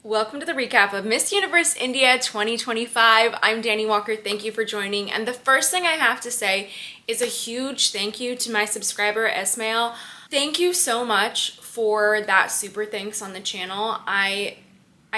Welcome to the recap of Miss Universe India 2025. I'm Dani Walker. Thank you for joining. And the first thing I have to say is a huge thank you to my subscriber, Esmail. Thank you so much for that super thanks on the channel. I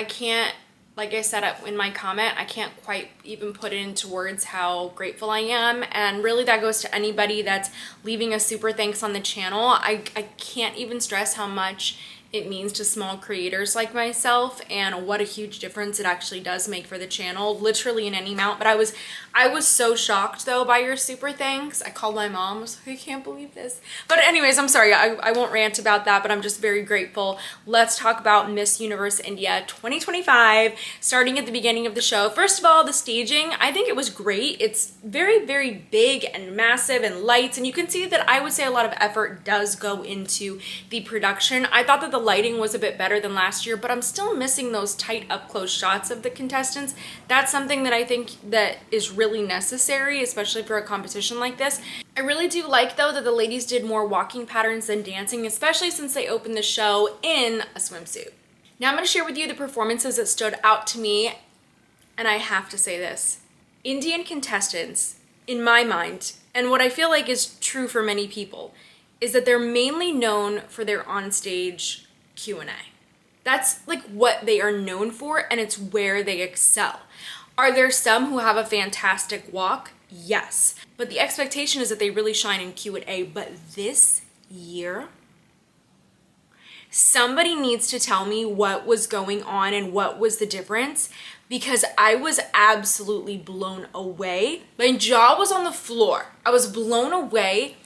can't, like I said in my comment, I can't quite even put it into words how grateful I am. And really that goes to anybody that's leaving a super thanks on the channel. I can't even stress how much it means to small creators like myself and what a huge difference it actually does make for the channel, literally in any amount. But I was so shocked though by your super thanks. I called my mom, I was like, I can't believe this. But anyways, I'm sorry, I won't rant about that, but I'm just very grateful. Let's talk about Miss Universe India 2025, starting at the beginning of the show. First of all, the staging, I think it was great. It's very, very big and massive and lights, and you can see that I would say a lot of effort does go into the production. I thought that the lighting was a bit better than last year, but I'm still missing those tight up close shots of the contestants. That's something that I think that is really necessary, especially for a competition like this. I really do like though that the ladies did more walking patterns than dancing, especially since they opened the show in a swimsuit. Now I'm going to share with you the performances that stood out to me, and I have to say this. Indian contestants, in my mind, and what I feel like is true for many people, is that they're mainly known for their onstage Q&A. That's like what they are known for, and it's where they excel. Are there some who have a fantastic walk? Yes. But the expectation is that they really shine in Q&A. But this year, somebody needs to tell me what was going on and what was the difference, because I was absolutely blown away. My jaw was on the floor. I was blown away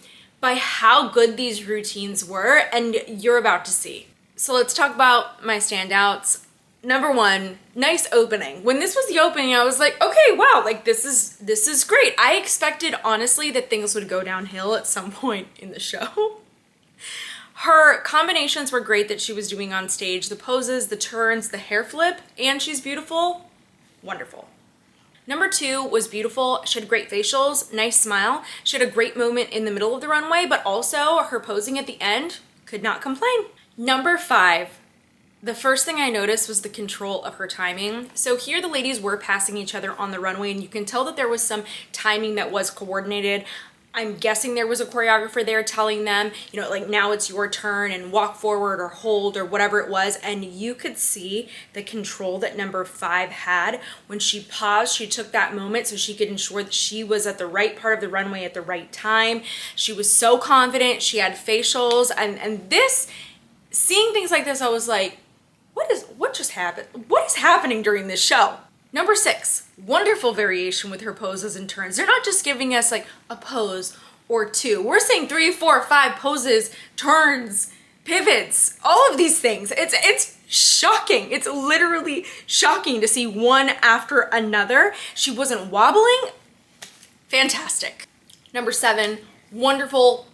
by how good these routines were, and you're about to see. So let's talk about my standouts. Number one, nice opening. When this was the opening, I was like, okay, wow, like this is great. I expected, honestly, that things would go downhill at some point in the show. Her combinations were great that she was doing on stage. The poses, the turns, the hair flip, and she's beautiful. Wonderful. Number two was beautiful. She had great facials, nice smile. She had a great moment in the middle of the runway, but also her posing at the end, could not complain. Number five, the first thing I noticed was the control of her timing. So here the ladies were passing each other on the runway, and you can tell that there was some timing that was coordinated. I'm guessing there was a choreographer there telling them, you know, like now it's your turn and walk forward or hold or whatever it was. And you could see the control that number five had. When she paused, she took that moment so she could ensure that she was at the right part of the runway at the right time. She was so confident. She had facials, and this, seeing things like this, I was like, what just happened? What is happening during this show? Number six, wonderful variation with her poses and turns. They're not just giving us like a pose or two. We're saying 3, 4, 5 poses, turns, pivots, all of these things. It's shocking. It's literally shocking to see one after another. She wasn't wobbling. Fantastic. Number seven, wonderful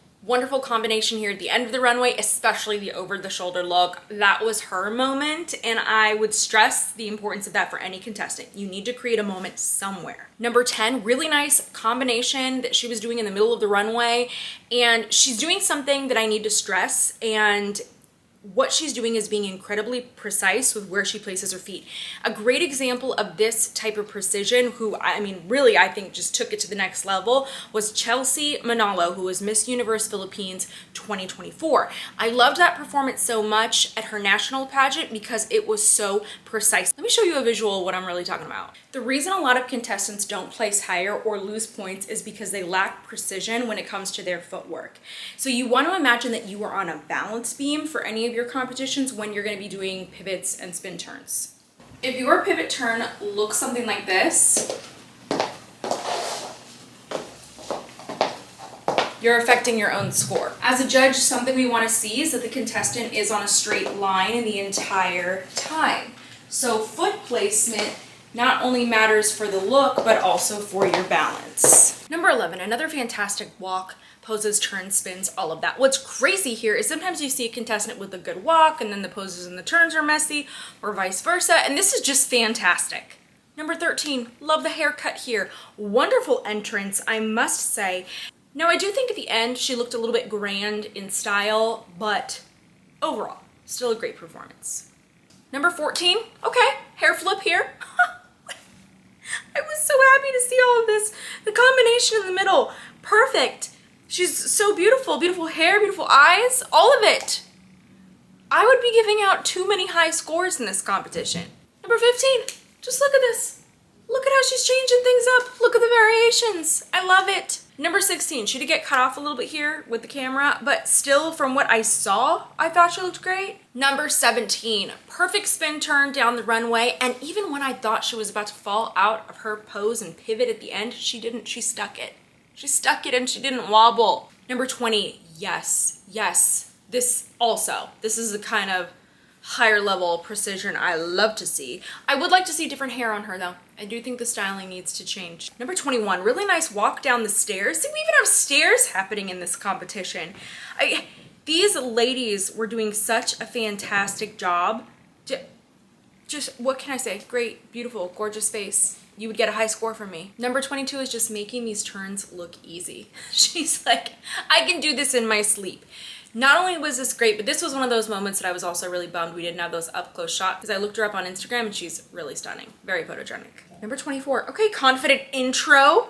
combination here at the end of the runway, especially the over the shoulder look. That was her moment, and I would stress the importance of that for any contestant. You need to create a moment somewhere. Number 10, really nice combination that she was doing in the middle of the runway, and she's doing something that I need to stress, and what she's doing is being incredibly precise with where she places her feet. A great example of this type of precision, who I mean really I think just took it to the next level, was Chelsea Manalo, who was Miss Universe Philippines 2024. I loved that performance so much at her national pageant because it was so precise. Let me show you a visual of what I'm really talking about. The reason a lot of contestants don't place higher or lose points is because they lack precision when it comes to their footwork. So you want to imagine that you are on a balance beam for any of your competitions when you're going to be doing pivots and spin turns. If your pivot turn looks something like this, you're affecting your own score. As a judge, something we want to see is that the contestant is on a straight line the entire time. So foot placement not only matters for the look, but also for your balance. Number 11, another fantastic walk, poses, turns, spins, all of that. What's crazy here is sometimes you see a contestant with a good walk and then the poses and the turns are messy, or vice versa, and this is just fantastic. Number 13, love the haircut here. Wonderful entrance, I must say. Now, I do think at the end she looked a little bit grand in style, but overall, still a great performance. Number 14, okay, hair flip here. I was so happy to see all of this. The combination in the middle, perfect. She's so beautiful, beautiful hair, beautiful eyes, all of it. I would be giving out too many high scores in this competition. Number 15, just look at this. Look at how she's changing things up. Look at the variations. I love it. Number 16, she did get cut off a little bit here with the camera, but still from what I saw, I thought she looked great. Number 17, perfect spin turn down the runway. And even when I thought she was about to fall out of her pose and pivot at the end, she didn't, she stuck it. She stuck it and she didn't wobble. Number 20, yes, yes. This is the kind of higher level precision I love to see. I would like to see different hair on her though. I do think the styling needs to change. Number 21, really nice walk down the stairs. See, we even have stairs happening in this competition. These ladies were doing such a fantastic job. Just, what can I say? Great, beautiful, gorgeous face. You would get a high score from me. Number 22 is just making these turns look easy. She's like, I can do this in my sleep. Not only was this great, but this was one of those moments that I was also really bummed we didn't have those up close shots because I looked her up on Instagram and she's really stunning. Very photogenic. Number 24, okay, confident intro.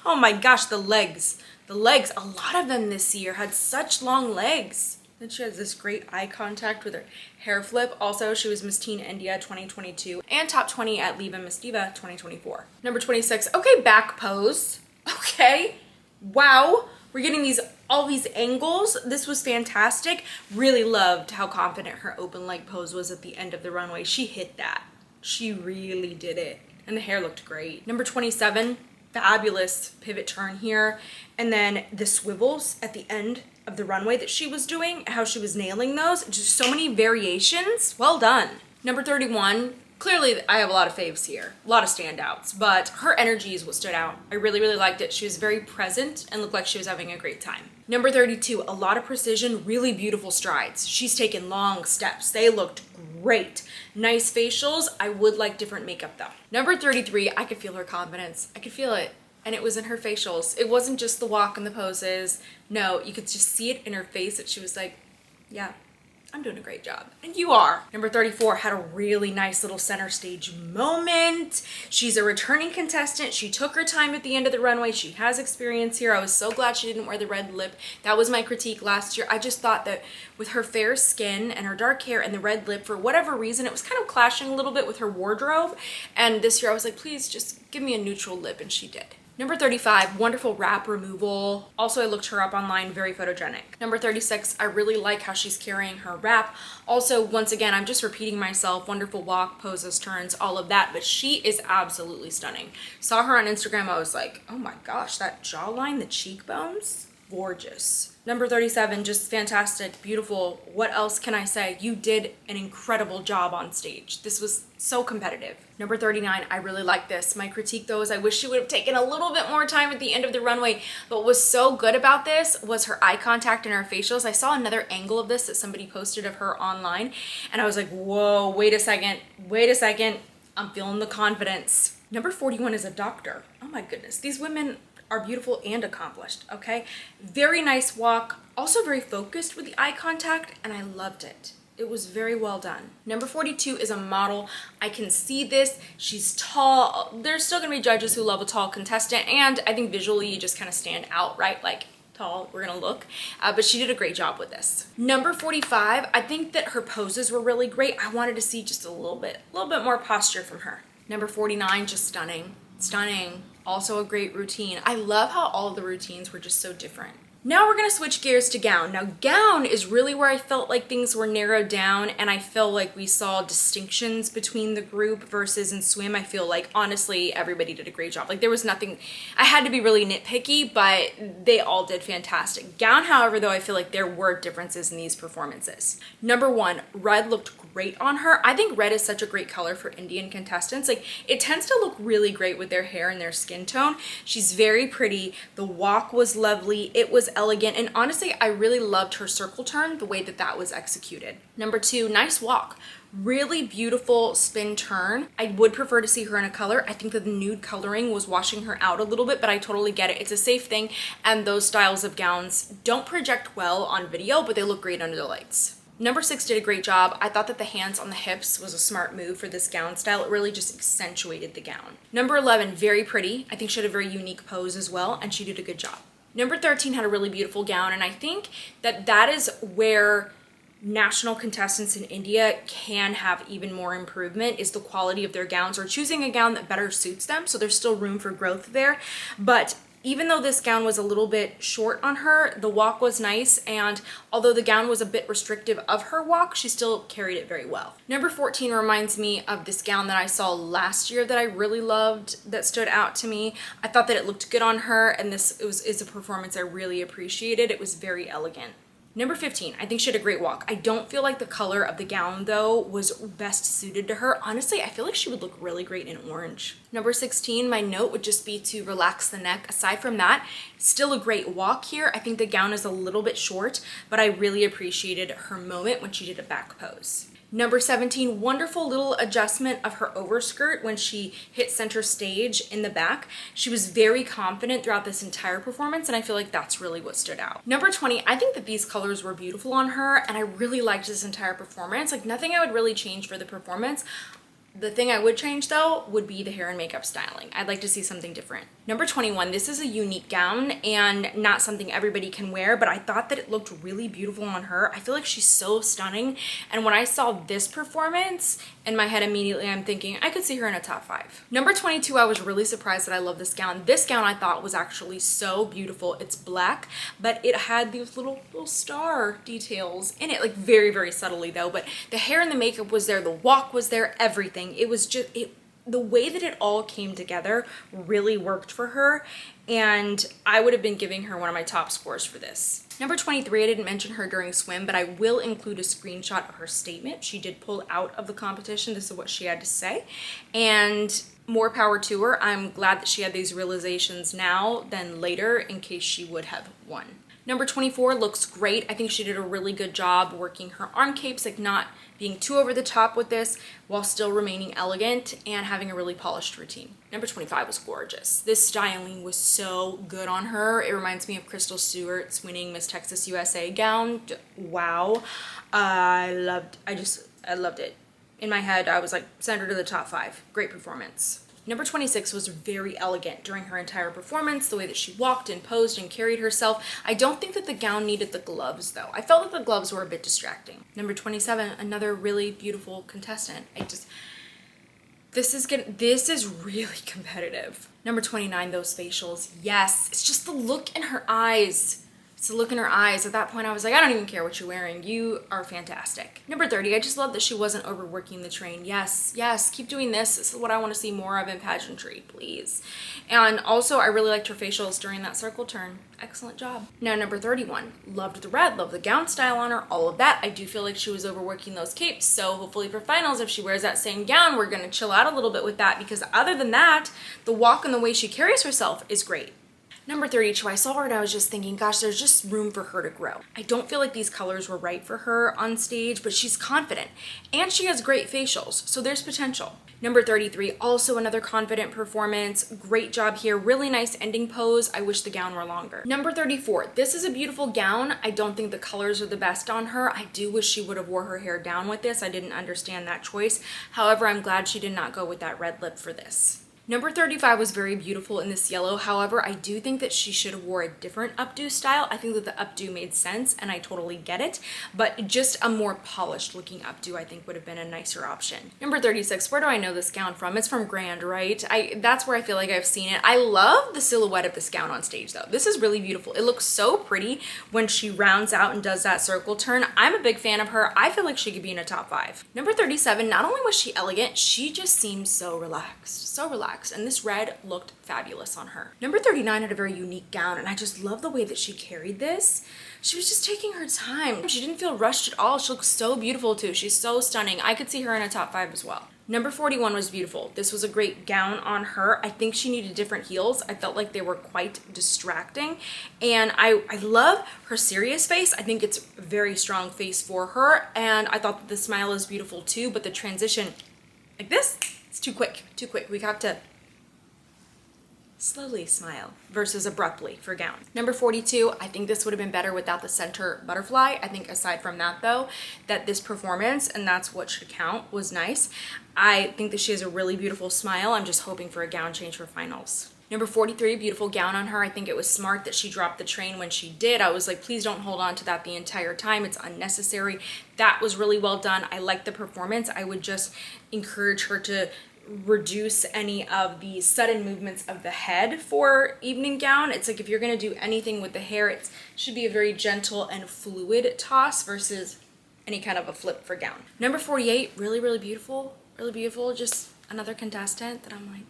Oh my gosh, the legs. The legs, a lot of them this year had such long legs. Then she has this great eye contact with her hair flip. Also, she was Miss Teen India 2022 and top 20 at Liva Miss Diva 2024. Number 26, okay, back pose. Okay, wow. We're getting all these angles. This was fantastic. Really loved how confident her open leg pose was at the end of the runway. She hit that. She really did it. And the hair looked great. Number 27, fabulous pivot turn here. And then the swivels at the end of the runway that she was doing, how she was nailing those. Just so many variations. Well done. Number 31, clearly I have a lot of faves here, a lot of standouts, but her energy is what stood out. I really, really liked it. She was very present and looked like she was having a great time. Number 32, a lot of precision, really beautiful strides. She's taken long steps. They looked great. Nice facials. I would like different makeup though. Number 33, I could feel her confidence. I could feel it. And it was in her facials. It wasn't just the walk and the poses. No, you could just see it in her face that she was like, yeah, I'm doing a great job. And you are. Number 34 had a really nice little center stage moment. She's a returning contestant. She took her time at the end of the runway. She has experience here. I was so glad she didn't wear the red lip. That was my critique last year. I just thought that with her fair skin and her dark hair and the red lip, for whatever reason, it was kind of clashing a little bit with her wardrobe. And this year I was like, please just give me a neutral lip, and she did. Number 35, wonderful wrap removal. Also, I looked her up online, very photogenic. Number 36, I really like how she's carrying her wrap. Also, once again, I'm just repeating myself, wonderful walk, poses, turns, all of that, but she is absolutely stunning. Saw her on Instagram, I was like, oh my gosh, that jawline, the cheekbones, gorgeous. Number 37, just fantastic, beautiful. What else can I say? You did an incredible job on stage. This was so competitive. Number 39, I really like this. My critique though is I wish she would have taken a little bit more time at the end of the runway, but what was so good about this was her eye contact and her facials. I saw another angle of this that somebody posted of her online, and I was like, whoa, wait a second. I'm feeling the confidence. Number 41 is a doctor. Oh my goodness, these women are beautiful and accomplished, okay? Very nice walk, also very focused with the eye contact, and I loved it. It was very well done. Number 42 is a model. I can see this. She's tall. There's still gonna be judges who love a tall contestant, and I think visually you just kind of stand out, right? Like, tall, we're gonna look. But she did a great job with this. Number 45, I think that her poses were really great. I wanted to see just a little bit more posture from her. Number 49, just stunning. Stunning. Also a great routine. I love how all the routines were just so different. Now we're gonna switch gears to gown. Now gown is really where I felt like things were narrowed down, and I feel like we saw distinctions between the group versus in swim. I feel like honestly everybody did a great job. Like there was nothing, I had to be really nitpicky, but they all did fantastic. Gown, however, though, I feel like there were differences in these performances. Number 1, red looked great on her. I think red is such a great color for Indian contestants. Like it tends to look really great with their hair and their skin tone. She's very pretty. The walk was lovely. It was elegant, and honestly I really loved her circle turn, the way that that was executed. Number 2, nice walk, really beautiful spin turn. I would prefer to see her in a color. I think that the nude coloring was washing her out a little bit, but I totally get it. It's a safe thing, and those styles of gowns don't project well on video, but they look great under the lights. Number 6 did a great job. I thought that the hands on the hips was a smart move for this gown style. It really just accentuated the gown. Number 11, very pretty. I think she had a very unique pose as well, and she did a good job. Number 13 had a really beautiful gown, and I think that that is where national contestants in India can have even more improvement, is the quality of their gowns, or choosing a gown that better suits them. So there's still room for growth there. But even though this gown was a little bit short on her, the walk was nice, and although the gown was a bit restrictive of her walk, she still carried it very well. Number 14 reminds me of this gown that I saw last year that I really loved, that stood out to me. I thought that it looked good on her, and this is a performance I really appreciated. It was very elegant. Number 15, I think she had a great walk. I don't feel like the color of the gown, though, was best suited to her. Honestly, I feel like she would look really great in orange. Number 16, my note would just be to relax the neck. Aside from that, still a great walk here. I think the gown is a little bit short, but I really appreciated her moment when she did a back pose. Number 17, wonderful little adjustment of her overskirt when she hit center stage in the back. She was very confident throughout this entire performance, and I feel like that's really what stood out. Number 20, I think that these colors were beautiful on her, and I really liked this entire performance. Like, nothing I would really change for the performance. The thing I would change, though, would be the hair and makeup styling. I'd like to see something different. Number 21, this is a unique gown and not something everybody can wear, but I thought that it looked really beautiful on her. I feel like she's so stunning, and when I saw this performance, in my head immediately I'm thinking I could see her in a top 5. Number 22, I was really surprised that I love this gown. This gown I thought was actually so beautiful. It's black, but it had these little star details in it, like very, very subtly though, but the hair and the makeup was there, the walk was there, everything. It was just, the way that it all came together really worked for her, and I would have been giving her one of my top scores for this. Number 23, I didn't mention her during swim, but I will include a screenshot of her statement. She did pull out of the competition. This is what she had to say, and more power to her. I'm glad that she had these realizations now than later, in case she would have won. Number 24 looks great. I think she did a really good job working her arm capes, like not being too over the top with this while still remaining elegant and having a really polished routine. Number 25 was gorgeous. This styling was so good on her. It reminds me of Crystal Stewart's winning Miss Texas USA gown. Wow. I loved it. In my head, I was like, send her to the top 5. Great performance. Number 26 was very elegant during her entire performance, the way that she walked and posed and carried herself. I don't think that the gown needed the gloves, though. I felt that the gloves were a bit distracting. Number 27, another really beautiful contestant. This is really competitive. Number 29, those facials. Yes, it's just the look in her eyes. It's the look in her eyes. At that point, I was like, I don't even care what you're wearing. You are fantastic. Number 30, I just love that she wasn't overworking the train. Yes, keep doing this. This is what I want to see more of in pageantry, please. And also, I really liked her facials during that circle turn. Excellent job. Now, number 31, loved the red, loved the gown style on her, all of that. I do feel like she was overworking those capes, so hopefully for finals, if she wears that same gown, we're gonna chill out a little bit with that, because other than that, the walk and the way she carries herself is great. Number 32, I saw her and I was just thinking, gosh, there's just room for her to grow. I don't feel like these colors were right for her on stage, but she's confident and she has great facials, so there's potential. Number 33, also another confident performance. Great job here. Really nice ending pose. I wish the gown were longer. Number 34, this is a beautiful gown. I don't think the colors are the best on her. I do wish she would have wore her hair down with this. I didn't understand that choice. However, I'm glad she did not go with that red lip for this. Number 35 was very beautiful in this yellow. However, I do think that she should have wore a different updo style. I think that the updo made sense and I totally get it, but just a more polished looking updo I think would have been a nicer option. Number 36, where do I know this gown from? It's from Grand, right? That's where I feel like I've seen it. I love the silhouette of this gown on stage though. This is really beautiful. It looks so pretty when she rounds out and does that circle turn. I'm a big fan of her. I feel like she could be in a top 5. Number 37, not only was she elegant, she just seemed so relaxed, and this red looked fabulous on her. Number 39 had a very unique gown, and I just love the way that she carried this. She was just taking her time. She didn't feel rushed at all. She looks so beautiful too. She's so stunning. I could see her in a top 5 as well. Number 41 was beautiful. This was a great gown on her. I think she needed different heels. I felt like they were quite distracting. And I love her serious face. I think it's a very strong face for her. And I thought that the smile is beautiful too, but the transition like this, it's too quick. We have to slowly smile versus abruptly for gown. Number 42, I think this would have been better without the center butterfly. I think aside from that though, that this performance, and that's what should count, was nice. I think that she has a really beautiful smile. I'm just hoping for a gown change for finals. Number 43, beautiful gown on her. I think it was smart that she dropped the train when she did. I was like, please don't hold on to that the entire time. It's unnecessary. That was really well done. I like the performance. I would just encourage her to reduce any of the sudden movements of the head for evening gown. It's like if you're going to do anything with the hair, it should be a very gentle and fluid toss versus any kind of a flip for gown. Number 48, really, really beautiful. Really beautiful. Just another contestant that I'm like,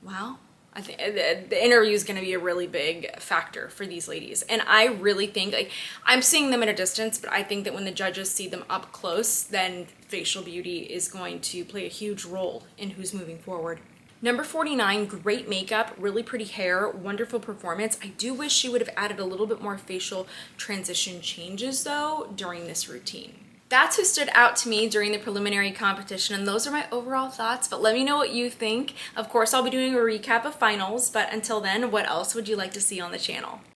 wow. I think the interview is going to be a really big factor for these ladies. And I really think, like, I'm seeing them at a distance, but I think that when the judges see them up close, then facial beauty is going to play a huge role in who's moving forward. Number 49, great makeup, really pretty hair, wonderful performance. I do wish she would have added a little bit more facial transition changes though during this routine. That's who stood out to me during the preliminary competition, and those are my overall thoughts, but let me know what you think. Of course, I'll be doing a recap of finals, but until then, what else would you like to see on the channel?